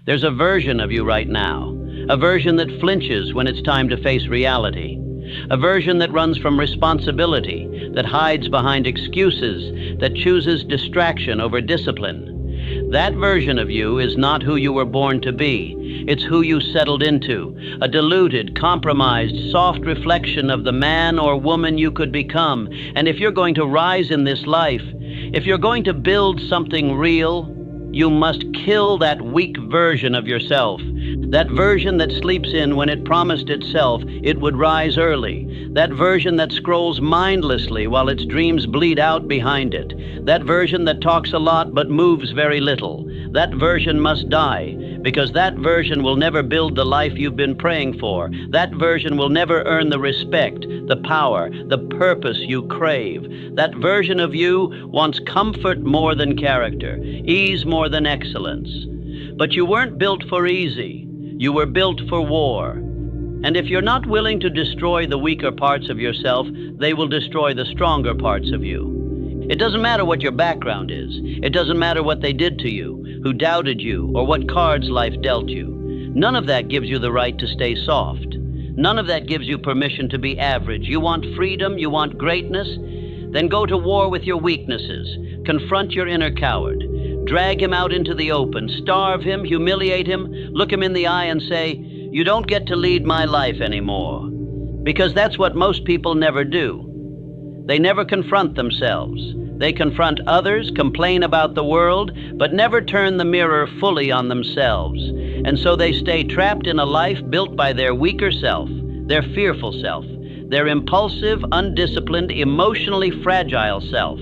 There's a version of you right now, a version that flinches when it's time to face reality, a version that runs from responsibility, that hides behind excuses, that chooses distraction over discipline. That version of you is not who you were born to be. It's who you settled into, a diluted, compromised, soft reflection of the man or woman you could become. And if you're going to rise in this life, if you're going to build something real, you must kill that weak version of yourself, that version that sleeps in when it promised itself it would rise early, that version that scrolls mindlessly while its dreams bleed out behind it, that version that talks a lot but moves very little. That version must die, because that version will never build the life you've been praying for. That version will never earn the respect, the power, the purpose you crave. That version of you wants comfort more than character, ease more than excellence. But you weren't built for easy. You were built for war. And if you're not willing to destroy the weaker parts of yourself, they will destroy the stronger parts of you. It doesn't matter what your background is. It doesn't matter what they did to you, who doubted you, or what cards life dealt you. None of that gives you the right to stay soft. None of that gives you permission to be average. You want freedom, you want greatness? Then go to war with your weaknesses. Confront your inner coward. Drag him out into the open. Starve him, humiliate him, look him in the eye and say, "You don't get to lead my life anymore." Because that's what most people never do. They never confront themselves. They confront others, complain about the world, but never turn the mirror fully on themselves. And so they stay trapped in a life built by their weaker self, their fearful self, their impulsive, undisciplined, emotionally fragile self.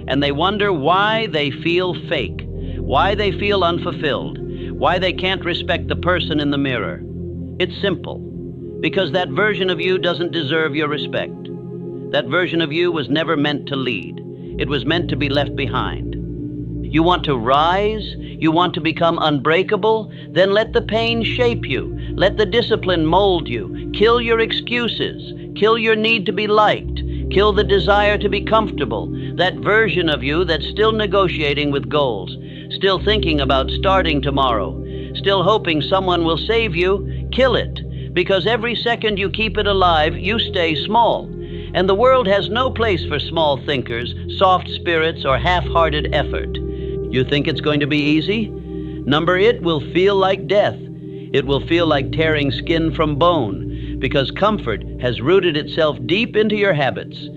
And they wonder why they feel fake, why they feel unfulfilled, why they can't respect the person in the mirror. It's simple, because that version of you doesn't deserve your respect. That version of you was never meant to lead. It was meant to be left behind. You want to rise? You want to become unbreakable? Then let the pain shape you. Let the discipline mold you. Kill your excuses. Kill your need to be liked. Kill the desire to be comfortable. That version of you that's still negotiating with goals, still thinking about starting tomorrow, still hoping someone will save you. Kill it, because every second you keep it alive, you stay small. And the world has no place for small thinkers, soft spirits, or half-hearted effort. You think it's going to be easy? It will feel like death. It will feel like tearing skin from bone, because comfort has rooted itself deep into your habits.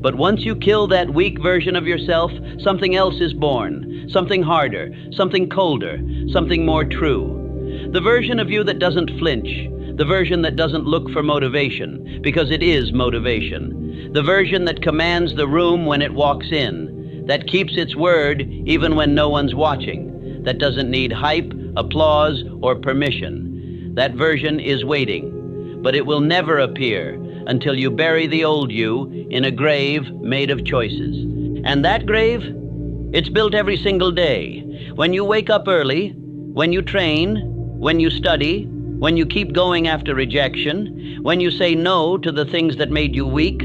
But once you kill that weak version of yourself, something else is born, something harder, something colder, something more true. The version of you that doesn't flinch, the version that doesn't look for motivation, because it is motivation. The version that commands the room when it walks in, that keeps its word even when no one's watching, that doesn't need hype, applause, or permission. That version is waiting, but it will never appear until you bury the old you in a grave made of choices. And that grave, it's built every single day. When you wake up early, when you train, when you study, when you keep going after rejection, when you say no to the things that made you weak,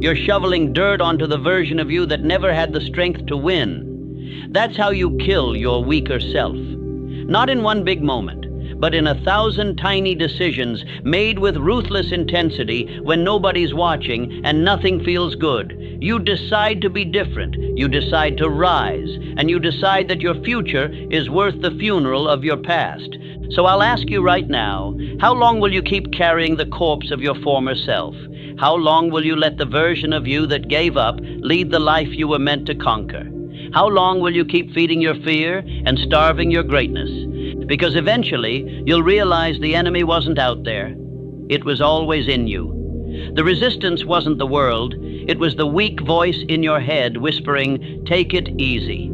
you're shoveling dirt onto the version of you that never had the strength to win. That's how you kill your weaker self. Not in one big moment, but in 1,000 tiny decisions made with ruthless intensity when nobody's watching and nothing feels good. You decide to be different. You decide to rise. And you decide that your future is worth the funeral of your past. So I'll ask you right now, how long will you keep carrying the corpse of your former self? How long will you let the version of you that gave up lead the life you were meant to conquer? How long will you keep feeding your fear and starving your greatness? Because eventually you'll realize the enemy wasn't out there. It was always in you. The resistance wasn't the world. It was the weak voice in your head whispering, "Take it easy."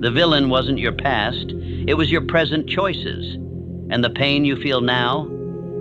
The villain wasn't your past. It was your present choices. And the pain you feel now,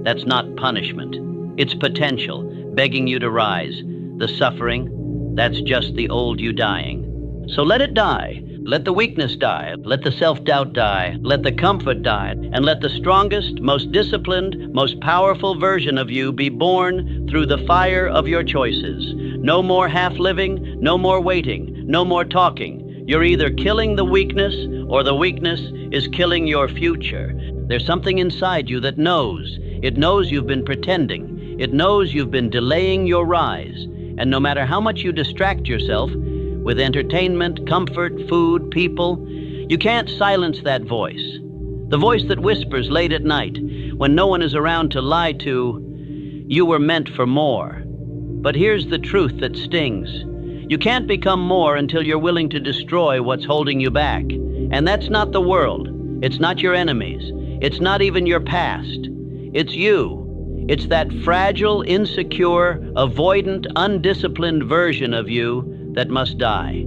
that's not punishment. It's potential, begging you to rise. The suffering, that's just the old you dying. So let it die. Let the weakness die. Let the self-doubt die. Let the comfort die. And let the strongest, most disciplined, most powerful version of you be born through the fire of your choices. No more half-living, no more waiting, no more talking. You're either killing the weakness or the weakness is killing your future. There's something inside you that knows. It knows you've been pretending. It knows you've been delaying your rise. And no matter how much you distract yourself with entertainment, comfort, food, people, you can't silence that voice. The voice that whispers late at night when no one is around to lie to, you were meant for more. But here's the truth that stings. You can't become more until you're willing to destroy what's holding you back. And that's not the world. It's not your enemies. It's not even your past. It's you. It's that fragile, insecure, avoidant, undisciplined version of you that must die.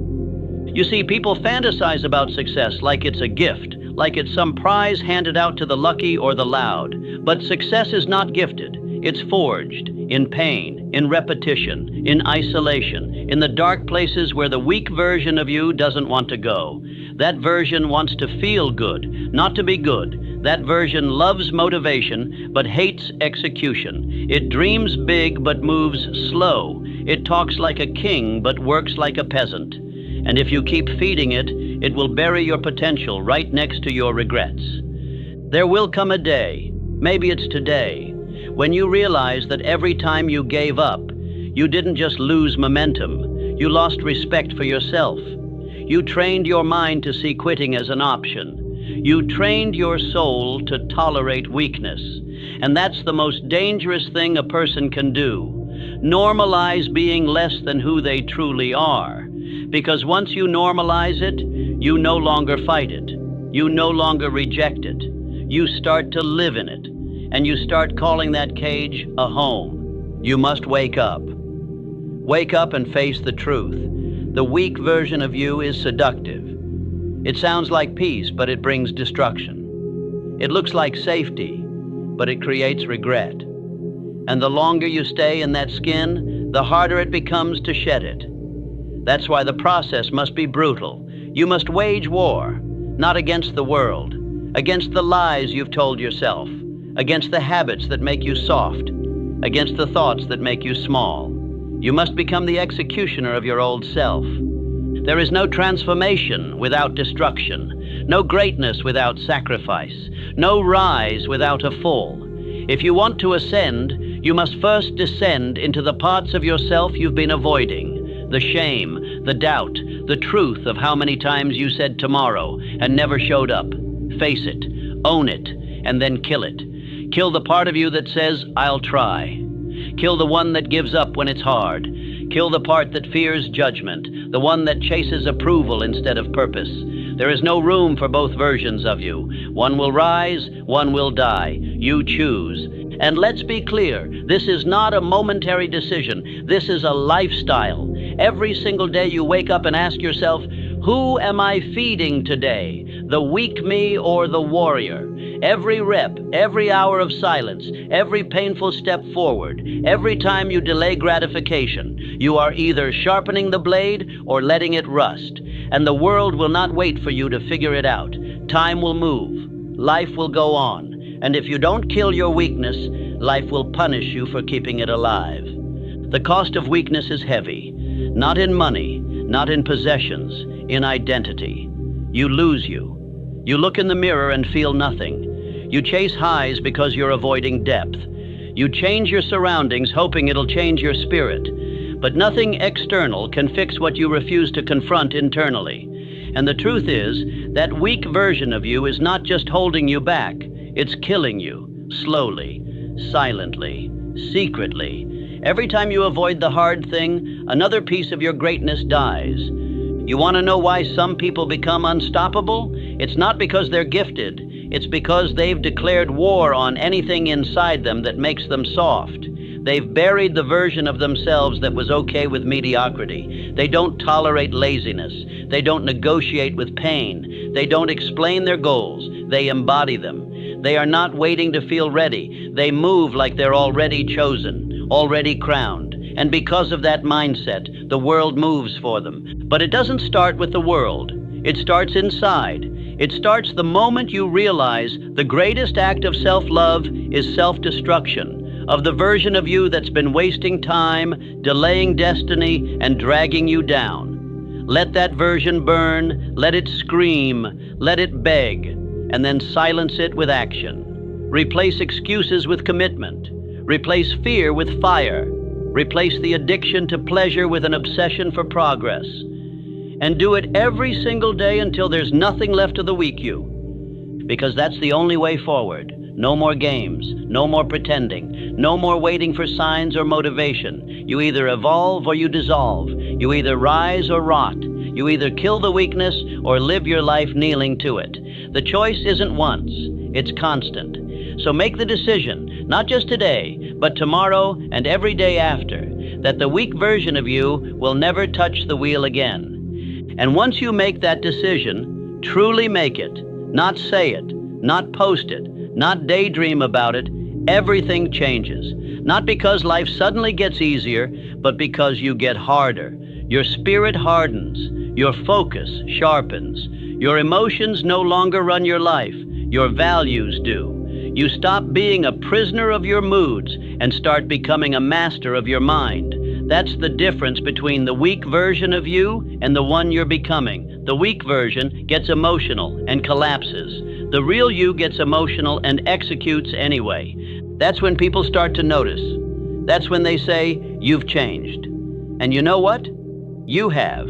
You see, people fantasize about success like it's a gift, like it's some prize handed out to the lucky or the loud. But success is not gifted. It's forged in pain, in repetition, in isolation, in the dark places where the weak version of you doesn't want to go. That version wants to feel good, not to be good. That version loves motivation, but hates execution. It dreams big, but moves slow. It talks like a king, but works like a peasant. And if you keep feeding it, it will bury your potential right next to your regrets. There will come a day, maybe it's today, when you realize that every time you gave up, you didn't just lose momentum, you lost respect for yourself. You trained your mind to see quitting as an option. You trained your soul to tolerate weakness. And that's the most dangerous thing a person can do. Normalize being less than who they truly are. Because once you normalize it, you no longer fight it. You no longer reject it. You start to live in it. And you start calling that cage a home. You must wake up. Wake up and face the truth. The weak version of you is seductive. It sounds like peace, but it brings destruction. It looks like safety, but it creates regret. And the longer you stay in that skin, the harder it becomes to shed it. That's why the process must be brutal. You must wage war, not against the world, against the lies you've told yourself, against the habits that make you soft, against the thoughts that make you small. You must become the executioner of your old self. There is no transformation without destruction, no greatness without sacrifice, no rise without a fall. If you want to ascend, you must first descend into the parts of yourself you've been avoiding, the shame, the doubt, the truth of how many times you said tomorrow and never showed up. Face it, own it, and then kill it. Kill the part of you that says, I'll try. Kill the one that gives up when it's hard. Kill the part that fears judgment, the one that chases approval instead of purpose. There is no room for both versions of you. One will rise, one will die. You choose. And let's be clear, this is not a momentary decision. This is a lifestyle. Every single day you wake up and ask yourself, who am I feeding today? The weak me or the warrior? Every rep, every hour of silence, every painful step forward, every time you delay gratification, you are either sharpening the blade or letting it rust. And the world will not wait for you to figure it out. Time will move. Life will go on. And if you don't kill your weakness, life will punish you for keeping it alive. The cost of weakness is heavy. Not in money, not in possessions, in identity. You lose you. You look in the mirror and feel nothing. You chase highs because you're avoiding depth. You change your surroundings hoping it'll change your spirit. But nothing external can fix what you refuse to confront internally. And the truth is, that weak version of you is not just holding you back, it's killing you, slowly, silently, secretly. Every time you avoid the hard thing, another piece of your greatness dies. You want to know why some people become unstoppable? It's not because they're gifted. It's because they've declared war on anything inside them that makes them soft. They've buried the version of themselves that was okay with mediocrity. They don't tolerate laziness. They don't negotiate with pain. They don't explain their goals. They embody them. They are not waiting to feel ready. They move like they're already chosen, already crowned. And because of that mindset, the world moves for them. But it doesn't start with the world. It starts inside. It starts the moment you realize the greatest act of self-love is self-destruction, of the version of you that's been wasting time, delaying destiny, and dragging you down. Let that version burn, let it scream, let it beg, and then silence it with action. Replace excuses with commitment. Replace fear with fire. Replace the addiction to pleasure with an obsession for progress. And do it every single day until there's nothing left of the weak you. Because that's the only way forward. No more games, no more pretending, no more waiting for signs or motivation. You either evolve or you dissolve. You either rise or rot. You either kill the weakness or live your life kneeling to it. The choice isn't once, it's constant. So make the decision, not just today, but tomorrow and every day after, that the weak version of you will never touch the wheel again. And once you make that decision, truly make it, not say it, not post it, not daydream about it, everything changes. Not because life suddenly gets easier, but because you get harder. Your spirit hardens, your focus sharpens, your emotions no longer run your life, your values do. You stop being a prisoner of your moods and start becoming a master of your mind. That's the difference between the weak version of you and the one you're becoming. The weak version gets emotional and collapses. The real you gets emotional and executes anyway. That's when people start to notice. That's when they say, "You've changed." And you know what? You have.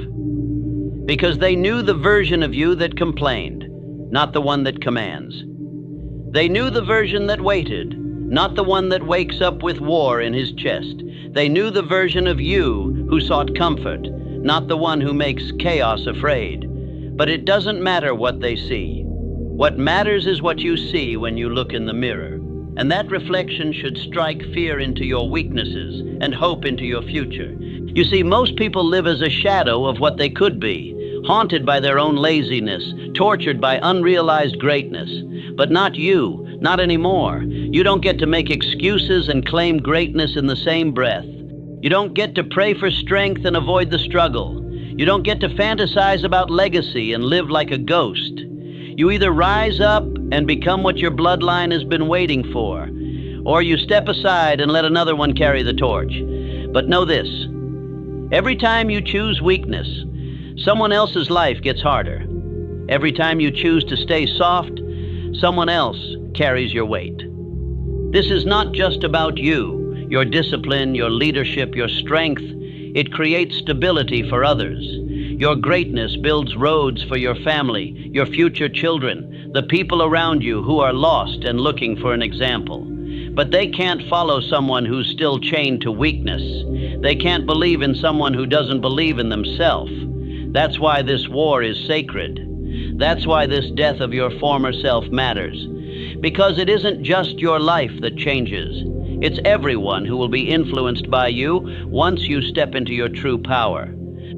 Because they knew the version of you that complained, not the one that commands. They knew the version that waited, not the one that wakes up with war in his chest. They knew the version of you who sought comfort, not the one who makes chaos afraid. But it doesn't matter what they see. What matters is what you see when you look in the mirror. And that reflection should strike fear into your weaknesses and hope into your future. You see, most people live as a shadow of what they could be, haunted by their own laziness, tortured by unrealized greatness. But not you, not anymore. You don't get to make excuses and claim greatness in the same breath. You don't get to pray for strength and avoid the struggle. You don't get to fantasize about legacy and live like a ghost. You either rise up and become what your bloodline has been waiting for, or you step aside and let another one carry the torch. But know this, every time you choose weakness, someone else's life gets harder. Every time you choose to stay soft, someone else carries your weight. This is not just about you, your discipline, your leadership, your strength. It creates stability for others. Your greatness builds roads for your family, your future children, the people around you who are lost and looking for an example. But they can't follow someone who's still chained to weakness. They can't believe in someone who doesn't believe in themselves. That's why this war is sacred. That's why this death of your former self matters. Because it isn't just your life that changes. It's everyone who will be influenced by you once you step into your true power.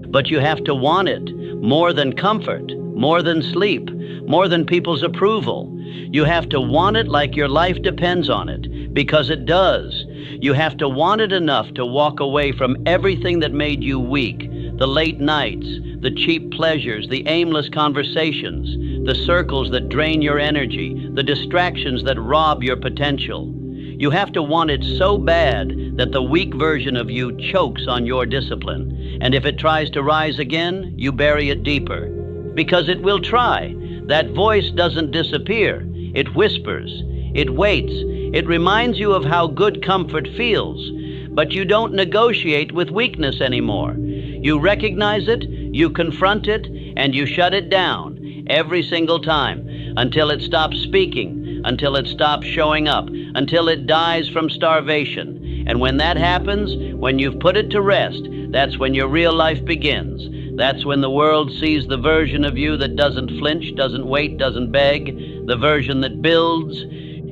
But you have to want it more than comfort, more than sleep, more than people's approval. You have to want it like your life depends on it, because it does. You have to want it enough to walk away from everything that made you weak, the late nights, the cheap pleasures, the aimless conversations, the circles that drain your energy, the distractions that rob your potential. You have to want it so bad that the weak version of you chokes on your discipline. And if it tries to rise again, you bury it deeper. Because it will try. That voice doesn't disappear. It whispers. It waits. It reminds you of how good comfort feels. But you don't negotiate with weakness anymore. You recognize it, you confront it, and you shut it down every single time until it stops speaking, until it stops showing up, until it dies from starvation. And when that happens, when you've put it to rest, that's when your real life begins. That's when the world sees the version of you that doesn't flinch, doesn't wait, doesn't beg, the version that builds.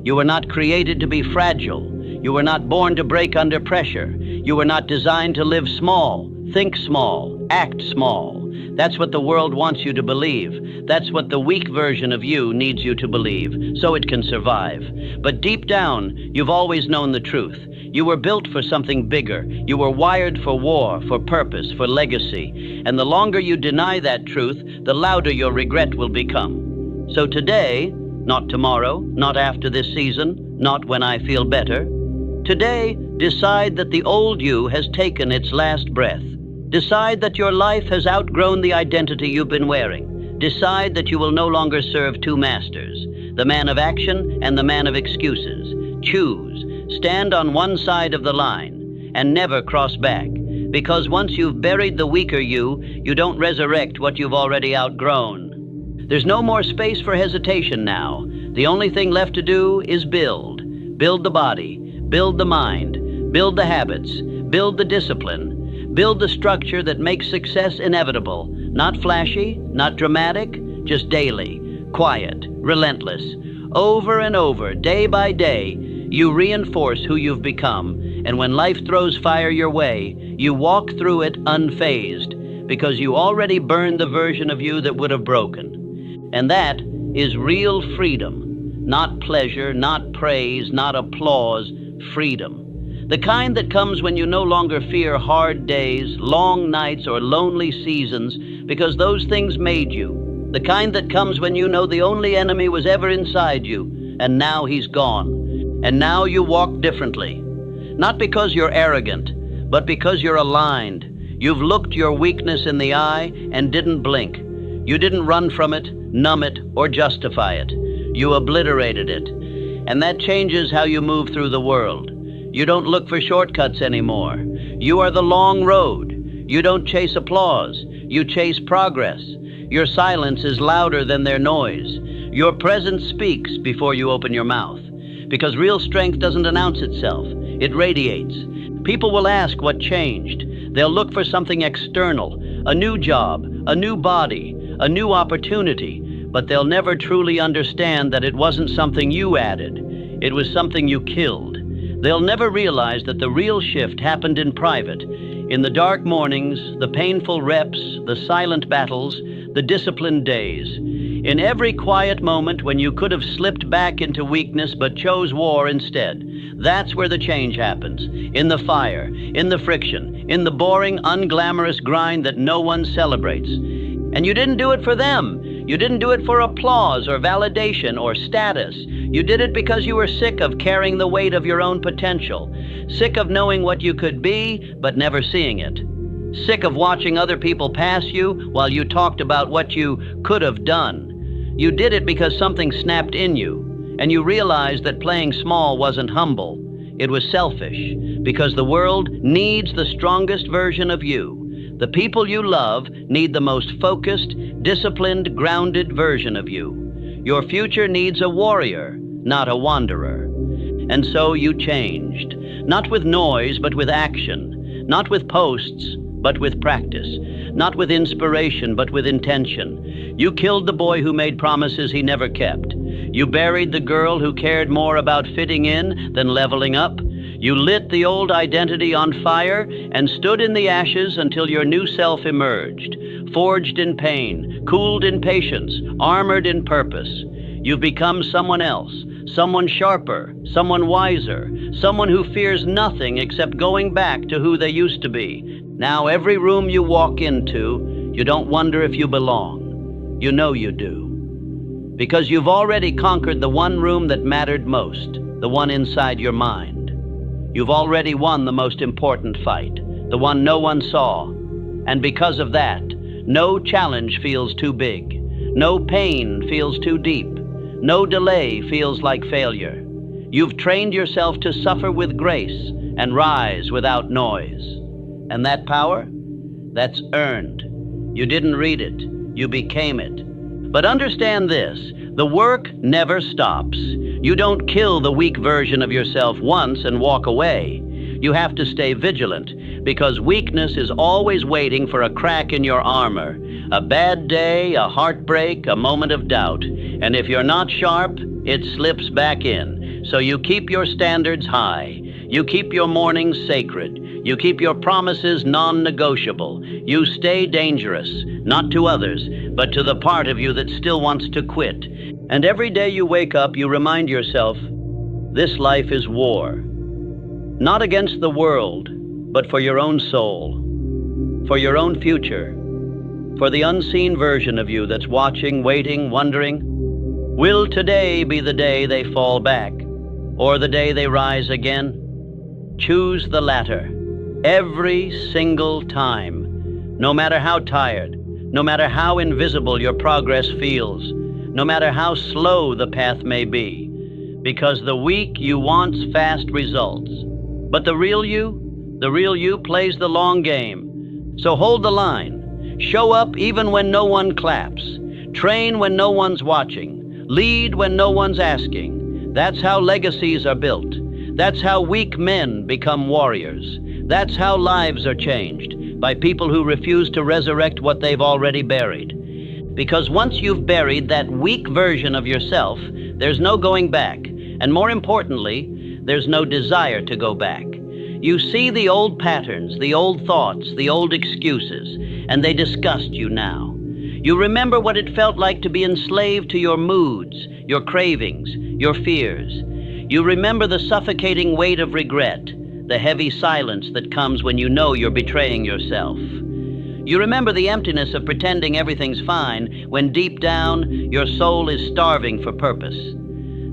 You were not created to be fragile. You were not born to break under pressure. You were not designed to live small, think small, act small. That's what the world wants you to believe. That's what the weak version of you needs you to believe, so it can survive. But deep down, you've always known the truth. You were built for something bigger. You were wired for war, for purpose, for legacy. And the longer you deny that truth, the louder your regret will become. So today, not tomorrow, not after this season, not when I feel better. Today, decide that the old you has taken its last breath. Decide that your life has outgrown the identity you've been wearing. Decide that you will no longer serve two masters, the man of action and the man of excuses. Choose. Stand on one side of the line and never cross back, because once you've buried the weaker you don't resurrect what you've already outgrown. There's no more space for hesitation now. The only thing left to do is build. Build the body, build the mind, build the habits, build the discipline, build the structure that makes success inevitable. Not flashy, not dramatic, just daily, quiet, relentless. Over and over, day by day, you reinforce who you've become, and when life throws fire your way, you walk through it unfazed, because you already burned the version of you that would have broken. And that is real freedom. Not pleasure, not praise, not applause, freedom. The kind that comes when you no longer fear hard days, long nights, or lonely seasons, because those things made you. The kind that comes when you know the only enemy was ever inside you, and now he's gone. And now you walk differently. Not because you're arrogant, but because you're aligned. You've looked your weakness in the eye and didn't blink. You didn't run from it, numb it, or justify it. You obliterated it. And that changes how you move through the world. You don't look for shortcuts anymore. You are the long road. You don't chase applause. You chase progress. Your silence is louder than their noise. Your presence speaks before you open your mouth. Because real strength doesn't announce itself. It radiates. People will ask what changed. They'll look for something external, a new job, a new body, a new opportunity, but they'll never truly understand that it wasn't something you added. It was something you killed. They'll never realize that the real shift happened in private, in the dark mornings, the painful reps, the silent battles, the disciplined days. In every quiet moment when you could have slipped back into weakness but chose war instead. That's where the change happens. In the fire, in the friction, in the boring, unglamorous grind that no one celebrates. And you didn't do it for them. You didn't do it for applause or validation or status. You did it because you were sick of carrying the weight of your own potential. Sick of knowing what you could be, but never seeing it. Sick of watching other people pass you while you talked about what you could have done. You did it because something snapped in you, and you realized that playing small wasn't humble. It was selfish, because the world needs the strongest version of you. The people you love need the most focused, disciplined, grounded version of you. Your future needs a warrior, not a wanderer. And so you changed, not with noise, but with action, not with posts, but with practice, not with inspiration, but with intention. You killed the boy who made promises he never kept. You buried the girl who cared more about fitting in than leveling up. You lit the old identity on fire and stood in the ashes until your new self emerged, forged in pain, cooled in patience, armored in purpose. You've become someone else, someone sharper, someone wiser, someone who fears nothing except going back to who they used to be. Now every room you walk into, you don't wonder if you belong. You know you do. Because you've already conquered the one room that mattered most, the one inside your mind. You've already won the most important fight, the one no one saw. And because of that, no challenge feels too big. No pain feels too deep. No delay feels like failure. You've trained yourself to suffer with grace and rise without noise. And that power? That's earned. You didn't read it. You became it. But understand this, the work never stops. You don't kill the weak version of yourself once and walk away. You have to stay vigilant, because weakness is always waiting for a crack in your armor, a bad day, a heartbreak, a moment of doubt. And if you're not sharp, it slips back in. So you keep your standards high. You keep your mornings sacred. You keep your promises non-negotiable. You stay dangerous, not to others, but to the part of you that still wants to quit. And every day you wake up, you remind yourself, this life is war. Not against the world, but for your own soul, for your own future, for the unseen version of you that's watching, waiting, wondering, will today be the day they fall back, or the day they rise again? Choose the latter, every single time. No matter how tired, no matter how invisible your progress feels, no matter how slow the path may be, because the weak you wants fast results. But the real you plays the long game. So hold the line. Show up even when no one claps. Train when no one's watching. Lead when no one's asking. That's how legacies are built. That's how weak men become warriors. That's how lives are changed, by people who refuse to resurrect what they've already buried. Because once you've buried that weak version of yourself, there's no going back. And more importantly, there's no desire to go back. You see the old patterns, the old thoughts, the old excuses, and they disgust you now. You remember what it felt like to be enslaved to your moods, your cravings, your fears. You remember the suffocating weight of regret, the heavy silence that comes when you know you're betraying yourself. You remember the emptiness of pretending everything's fine when deep down your soul is starving for purpose.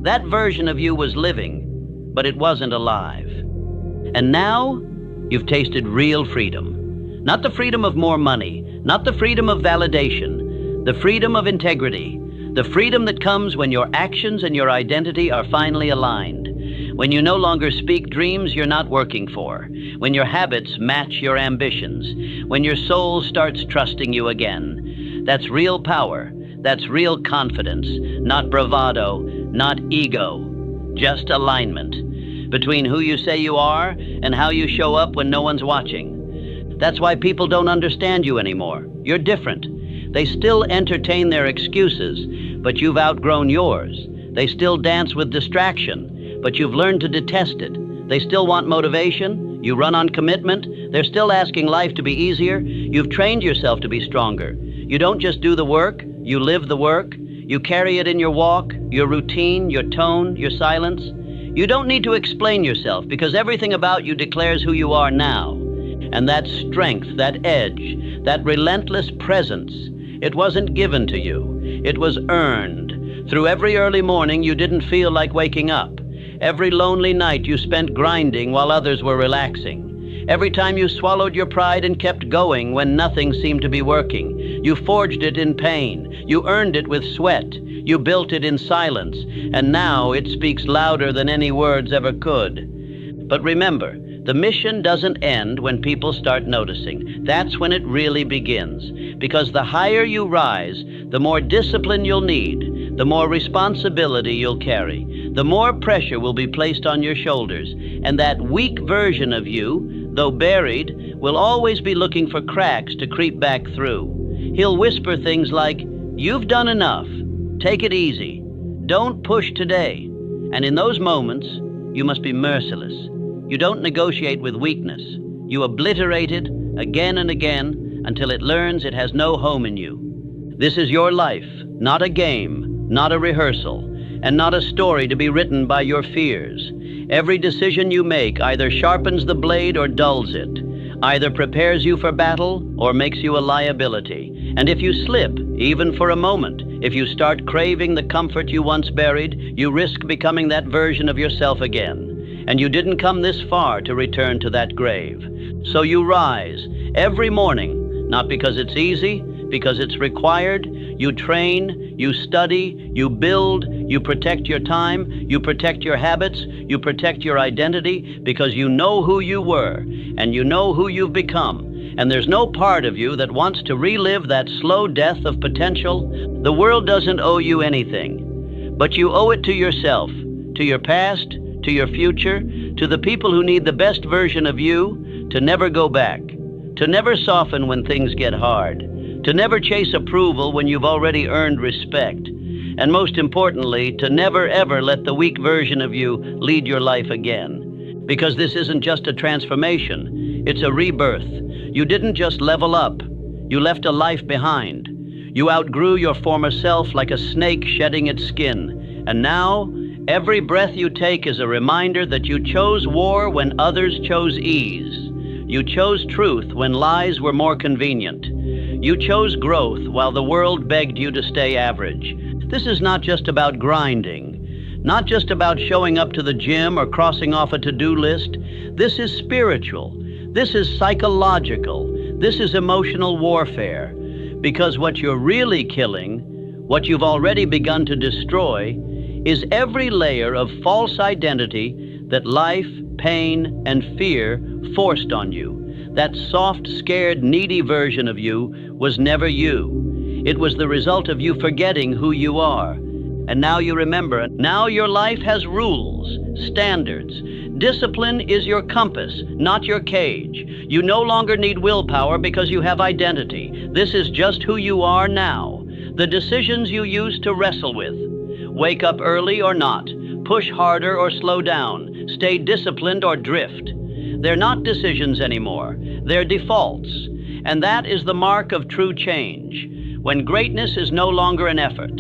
That version of you was living, but it wasn't alive. And now you've tasted real freedom. Not the freedom of more money, not the freedom of validation, the freedom of integrity, the freedom that comes when your actions and your identity are finally aligned. When you no longer speak dreams you're not working for. When your habits match your ambitions. When your soul starts trusting you again. That's real power. That's real confidence. Not bravado, not ego. Just alignment between who you say you are and how you show up when no one's watching. That's why people don't understand you anymore. You're different. They still entertain their excuses, but you've outgrown yours. They still dance with distraction, but you've learned to detest it. They still want motivation. You run on commitment. They're still asking life to be easier. You've trained yourself to be stronger. You don't just do the work, you live the work. You carry it in your walk, your routine, your tone, your silence. You don't need to explain yourself because everything about you declares who you are now. And that strength, that edge, that relentless presence, it wasn't given to you. It was earned. Through every early morning you didn't feel like waking up. Every lonely night you spent grinding while others were relaxing. Every time you swallowed your pride and kept going when nothing seemed to be working. You forged it in pain. You earned it with sweat. You built it in silence. And now it speaks louder than any words ever could. But remember, the mission doesn't end when people start noticing. That's when it really begins. Because the higher you rise, the more discipline you'll need, the more responsibility you'll carry, the more pressure will be placed on your shoulders. And that weak version of you, though buried, will always be looking for cracks to creep back through. He'll whisper things like, "You've done enough. Take it easy. Don't push today." And in those moments, you must be merciless. You don't negotiate with weakness. You obliterate it again and again until it learns it has no home in you. This is your life, not a game, not a rehearsal, and not a story to be written by your fears. Every decision you make either sharpens the blade or dulls it, either prepares you for battle or makes you a liability. And if you slip, even for a moment, if you start craving the comfort you once buried, you risk becoming that version of yourself again. And you didn't come this far to return to that grave. So you rise every morning, not because it's easy, because it's required. You train, you study, you build, you protect your time, you protect your habits, you protect your identity, because you know who you were and you know who you've become. And there's no part of you that wants to relive that slow death of potential. The world doesn't owe you anything, but you owe it to yourself, to your past, to your future, to the people who need the best version of you, to never go back, to never soften when things get hard, to never chase approval when you've already earned respect, and most importantly, to never ever let the weak version of you lead your life again. Because this isn't just a transformation, it's a rebirth. You didn't just level up, you left a life behind. You outgrew your former self like a snake shedding its skin, and now every breath you take is a reminder that you chose war when others chose ease. You chose truth when lies were more convenient. You chose growth while the world begged you to stay average. This is not just about grinding, not just about showing up to the gym or crossing off a to-do list. This is spiritual. This is psychological. This is emotional warfare, because what you're really killing, what you've already begun to destroy, is every layer of false identity that life, pain, and fear forced on you. That soft, scared, needy version of you was never you. It was the result of you forgetting who you are. And now you remember. Now your life has rules, standards. Discipline is your compass, not your cage. You no longer need willpower because you have identity. This is just who you are now. The decisions you used to wrestle with. Wake up early or not. Push harder or slow down. Stay disciplined or drift. They're not decisions anymore. They're defaults. And that is the mark of true change. When greatness is no longer an effort,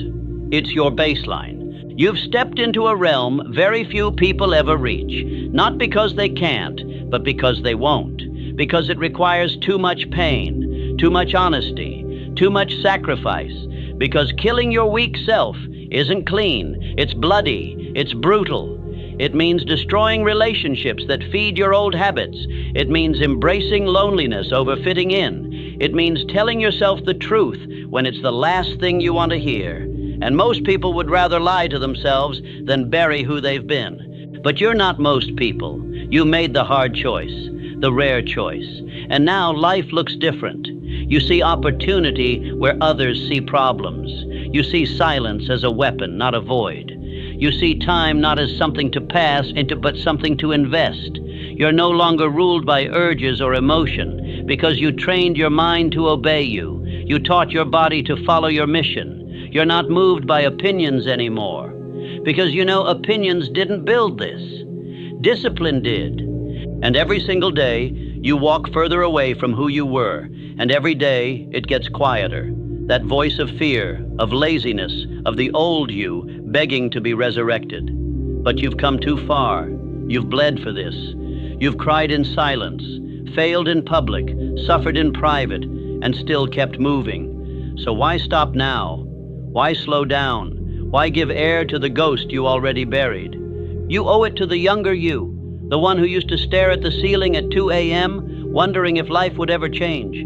it's your baseline. You've stepped into a realm very few people ever reach. Not because they can't, but because they won't. Because it requires too much pain, too much honesty, too much sacrifice. Because killing your weak self isn't clean. It's bloody. It's brutal. It means destroying relationships that feed your old habits. It means embracing loneliness over fitting in. It means telling yourself the truth when it's the last thing you want to hear. And most people would rather lie to themselves than bury who they've been. But you're not most people. You made the hard choice, the rare choice. And now life looks different. You see opportunity where others see problems. You see silence as a weapon, not a void. You see time not as something to pass into, but something to invest. You're no longer ruled by urges or emotion because you trained your mind to obey you. You taught your body to follow your mission. You're not moved by opinions anymore because you know opinions didn't build this. Discipline did. And every single day, you walk further away from who you were, and every day it gets quieter. That voice of fear, of laziness, of the old you begging to be resurrected. But you've come too far. You've bled for this. You've cried in silence, failed in public, suffered in private, and still kept moving. So why stop now? Why slow down? Why give air to the ghost you already buried? You owe it to the younger you, the one who used to stare at the ceiling at 2 a.m., wondering if life would ever change.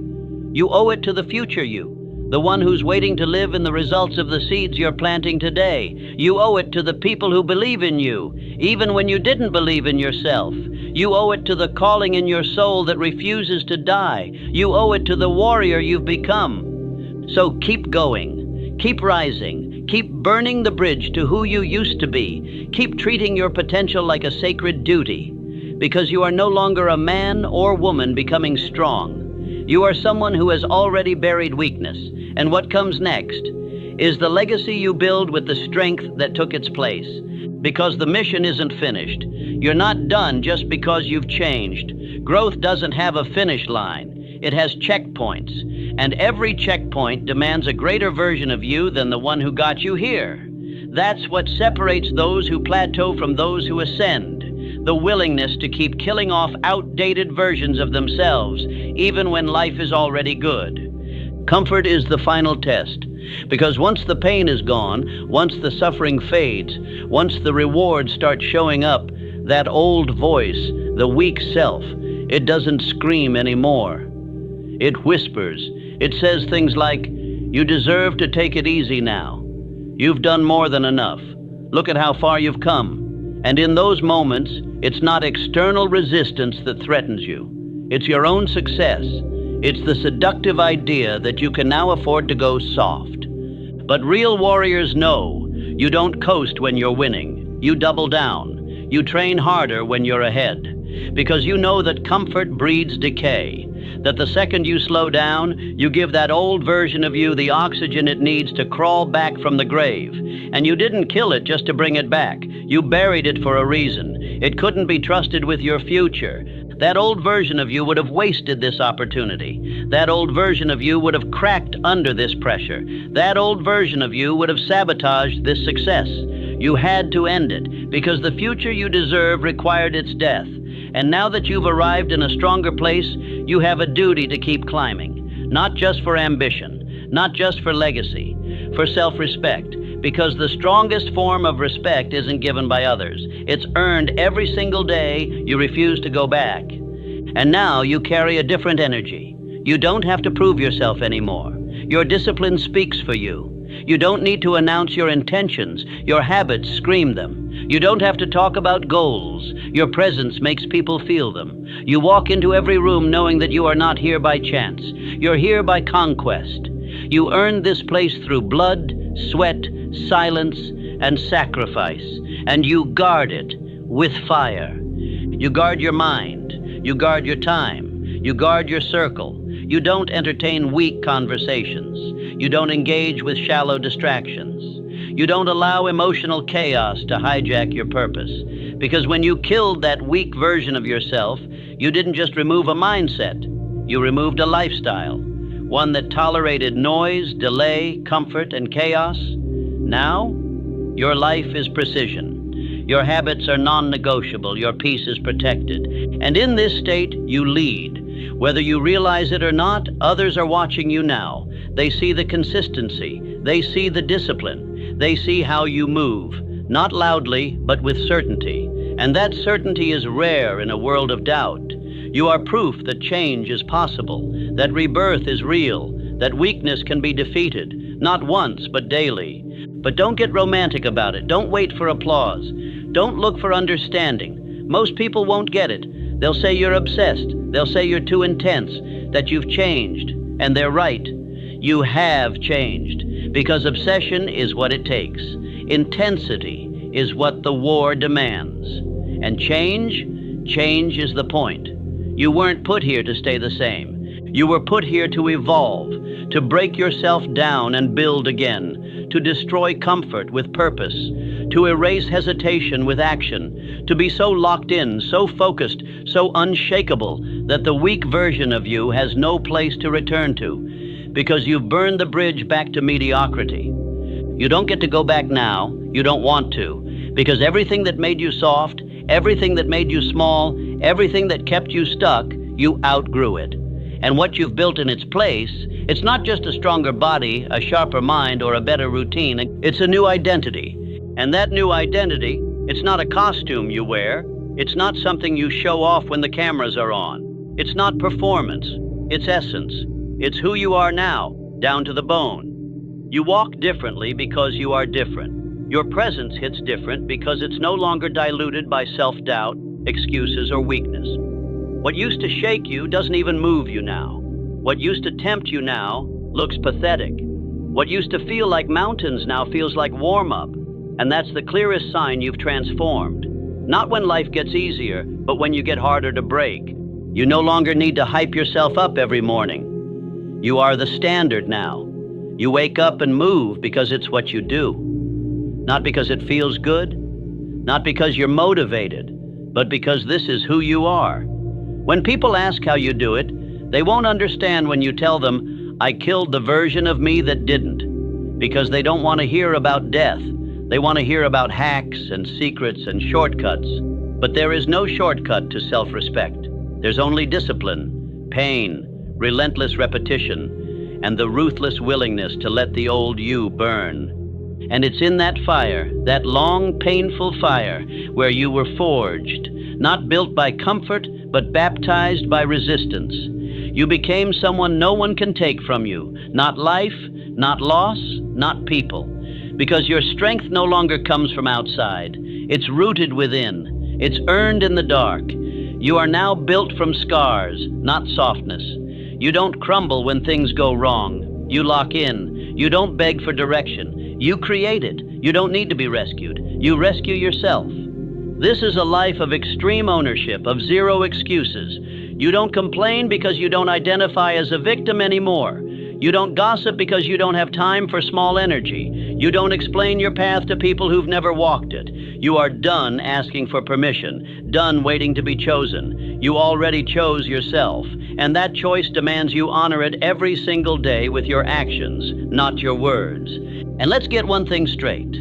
You owe it to the future you, the one who's waiting to live in the results of the seeds you're planting today. You owe it to the people who believe in you, even when you didn't believe in yourself. You owe it to the calling in your soul that refuses to die. You owe it to the warrior you've become. So keep going, keep rising, keep burning the bridge to who you used to be. Keep treating your potential like a sacred duty, because you are no longer a man or woman becoming strong. You are someone who has already buried weakness, and what comes next is the legacy you build with the strength that took its place. Because the mission isn't finished. You're not done just because you've changed. Growth doesn't have a finish line. It has checkpoints, and every checkpoint demands a greater version of you than the one who got you here. That's what separates those who plateau from those who ascend. The willingness to keep killing off outdated versions of themselves, even when life is already good. Comfort is the final test, because once the pain is gone, once the suffering fades, once the rewards start showing up, that old voice, the weak self, it doesn't scream anymore. It whispers. It says things like, "You deserve to take it easy now. You've done more than enough. Look at how far you've come." And in those moments, it's not external resistance that threatens you. It's your own success. It's the seductive idea that you can now afford to go soft. But real warriors know you don't coast when you're winning. You double down. You train harder when you're ahead. Because you know that comfort breeds decay. That the second you slow down, you give that old version of you the oxygen it needs to crawl back from the grave. And you didn't kill it just to bring it back. You buried it for a reason. It couldn't be trusted with your future. That old version of you would have wasted this opportunity. That old version of you would have cracked under this pressure. That old version of you would have sabotaged this success. You had to end it, because the future you deserve required its death. And now that you've arrived in a stronger place, you have a duty to keep climbing. Not just for ambition, not just for legacy, for self-respect. Because the strongest form of respect isn't given by others. It's earned every single day you refuse to go back. And now you carry a different energy. You don't have to prove yourself anymore. Your discipline speaks for you. You don't need to announce your intentions. Your habits scream them. You don't have to talk about goals. Your presence makes people feel them. You walk into every room knowing that you are not here by chance. You're here by conquest. You earned this place through blood, sweat, silence, and sacrifice, and you guard it with fire. You guard your mind. You guard your time. You guard your circle. You don't entertain weak conversations. You don't engage with shallow distractions. You don't allow emotional chaos to hijack your purpose. Because when you killed that weak version of yourself, you didn't just remove a mindset. You removed a lifestyle, one that tolerated noise, delay, comfort, and chaos. Now, your life is precision. Your habits are non-negotiable. Your peace is protected. And in this state, you lead. Whether you realize it or not, others are watching you now. They see the consistency. They see the discipline. They see how you move, not loudly, but with certainty. And that certainty is rare in a world of doubt. You are proof that change is possible, that rebirth is real, that weakness can be defeated, not once, but daily. But don't get romantic about it. Don't wait for applause. Don't look for understanding. Most people won't get it. They'll say you're obsessed. They'll say you're too intense, that you've changed. And they're right. You have changed, because obsession is what it takes. Intensity is what the war demands. And change is the point. You weren't put here to stay the same. You were put here to evolve, to break yourself down and build again, to destroy comfort with purpose, to erase hesitation with action, to be so locked in, so focused, so unshakable that the weak version of you has no place to return to, because you've burned the bridge back to mediocrity. You don't get to go back now. You don't want to, because everything that made you soft, everything that made you small, everything that kept you stuck, you outgrew it. And what you've built in its place, it's not just a stronger body, a sharper mind, or a better routine. It's a new identity. And that new identity, it's not a costume you wear. It's not something you show off when the cameras are on. It's not performance. It's essence. It's who you are now, down to the bone. You walk differently because you are different. Your presence hits different because it's no longer diluted by self-doubt, excuses, or weakness. What used to shake you doesn't even move you now. What used to tempt you now looks pathetic. What used to feel like mountains now feels like warm-up. And that's the clearest sign you've transformed. Not when life gets easier, but when you get harder to break. You no longer need to hype yourself up every morning. You are the standard now. You wake up and move because it's what you do. Not because it feels good, not because you're motivated, but because this is who you are. When people ask how you do it, they won't understand when you tell them, I killed the version of me that didn't, because they don't want to hear about death. They want to hear about hacks and secrets and shortcuts. But there is no shortcut to self-respect. There's only discipline, pain, relentless repetition, and the ruthless willingness to let the old you burn. And it's in that fire, that long, painful fire, where you were forged, not built by comfort, but baptized by resistance. You became someone no one can take from you, not life, not loss, not people. Because your strength no longer comes from outside. It's rooted within. It's earned in the dark. You are now built from scars, not softness. You don't crumble when things go wrong. You lock in. You don't beg for direction. You create it. You don't need to be rescued. You rescue yourself. This is a life of extreme ownership, of zero excuses. You don't complain because you don't identify as a victim anymore. You don't gossip because you don't have time for small energy. You don't explain your path to people who've never walked it. You are done asking for permission, done waiting to be chosen. You already chose yourself, and that choice demands you honor it every single day with your actions, not your words. And let's get one thing straight.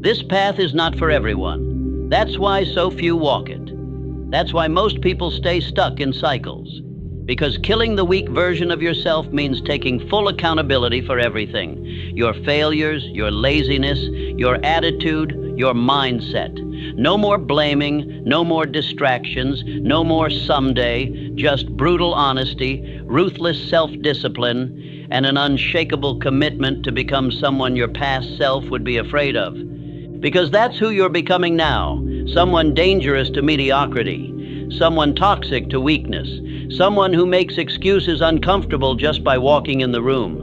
This path is not for everyone. That's why so few walk it. That's why most people stay stuck in cycles. Because killing the weak version of yourself means taking full accountability for everything. Your failures, your laziness, your attitude, your mindset. No more blaming, no more distractions, no more someday, just brutal honesty, ruthless self-discipline, and an unshakable commitment to become someone your past self would be afraid of. Because that's who you're becoming now, someone dangerous to mediocrity, someone toxic to weakness, someone who makes excuses uncomfortable just by walking in the room.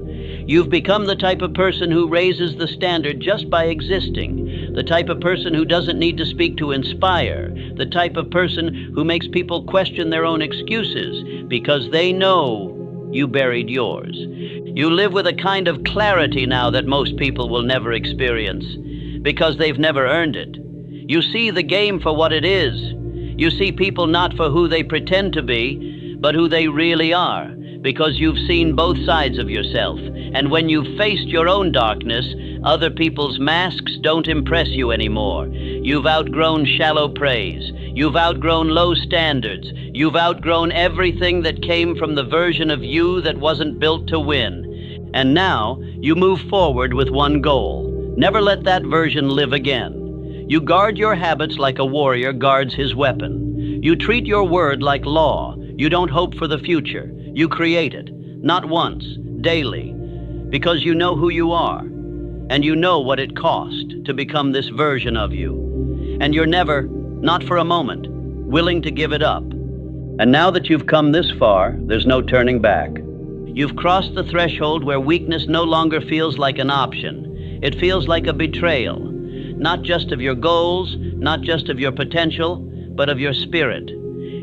You've become the type of person who raises the standard just by existing, the type of person who doesn't need to speak to inspire, the type of person who makes people question their own excuses because they know you buried yours. You live with a kind of clarity now that most people will never experience because they've never earned it. You see the game for what it is. You see people not for who they pretend to be, but who they really are, because you've seen both sides of yourself. And when you've faced your own darkness, other people's masks don't impress you anymore. You've outgrown shallow praise. You've outgrown low standards. You've outgrown everything that came from the version of you that wasn't built to win. And now you move forward with one goal. Never let that version live again. You guard your habits like a warrior guards his weapon. You treat your word like law. You don't hope for the future. You create it, not once, daily, because you know who you are, and you know what it cost to become this version of you. And you're never, not for a moment, willing to give it up. And now that you've come this far, there's no turning back. You've crossed the threshold where weakness no longer feels like an option. It feels like a betrayal, not just of your goals, not just of your potential, but of your spirit.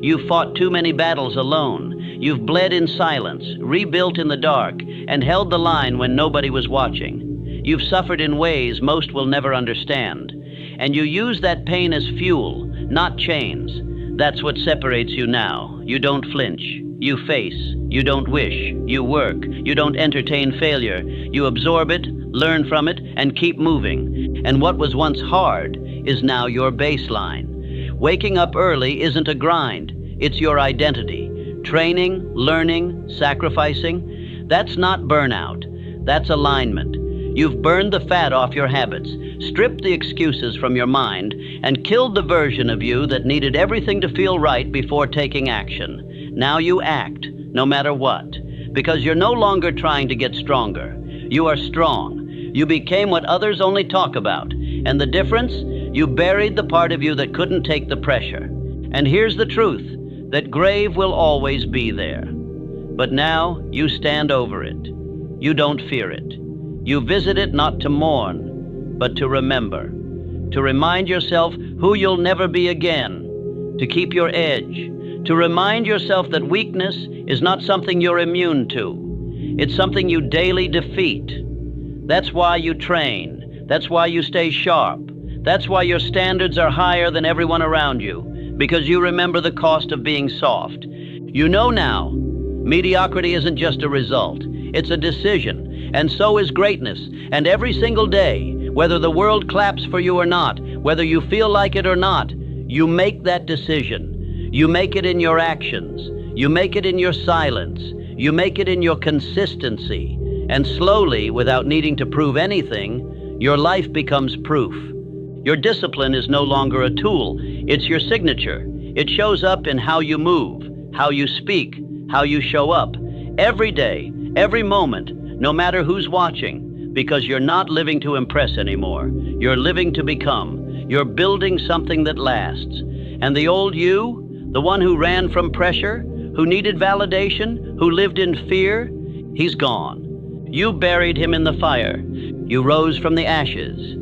You've fought too many battles alone. You've bled in silence, rebuilt in the dark, and held the line when nobody was watching. You've suffered in ways most will never understand. And you use that pain as fuel, not chains. That's what separates you now. You don't flinch. You face. You don't wish. You work. You don't entertain failure. You absorb it, learn from it, and keep moving. And what was once hard is now your baseline. Waking up early isn't a grind. It's your identity. Training, learning, sacrificing. That's not burnout. That's alignment. You've burned the fat off your habits, stripped the excuses from your mind, and killed the version of you that needed everything to feel right before taking action. Now you act, no matter what, because you're no longer trying to get stronger. You are strong. You became what others only talk about. And the difference? You buried the part of you that couldn't take the pressure. And here's the truth, that grave will always be there. But now you stand over it. You don't fear it. You visit it not to mourn, but to remember. To remind yourself who you'll never be again. To keep your edge. To remind yourself that weakness is not something you're immune to. It's something you daily defeat. That's why you train. That's why you stay sharp. That's why your standards are higher than everyone around you, because you remember the cost of being soft. You know now, mediocrity isn't just a result. It's a decision, and so is greatness. And every single day, whether the world claps for you or not, whether you feel like it or not, you make that decision. You make it in your actions. You make it in your silence. You make it in your consistency. And slowly, without needing to prove anything, your life becomes proof. Your discipline is no longer a tool. It's your signature. It shows up in how you move, how you speak, how you show up. Every day, every moment, no matter who's watching, because you're not living to impress anymore. You're living to become. You're building something that lasts. And the old you, the one who ran from pressure, who needed validation, who lived in fear, he's gone. You buried him in the fire. You rose from the ashes.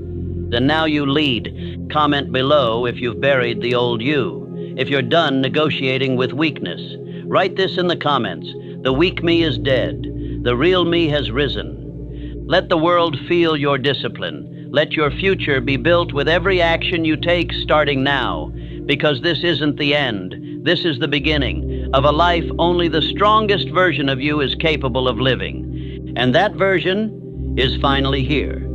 And now you lead. Comment below if you've buried the old you, if you're done negotiating with weakness. Write this in the comments. The weak me is dead. The real me has risen. Let the world feel your discipline. Let your future be built with every action you take starting now, because this isn't the end. This is the beginning of a life only the strongest version of you is capable of living. And that version is finally here.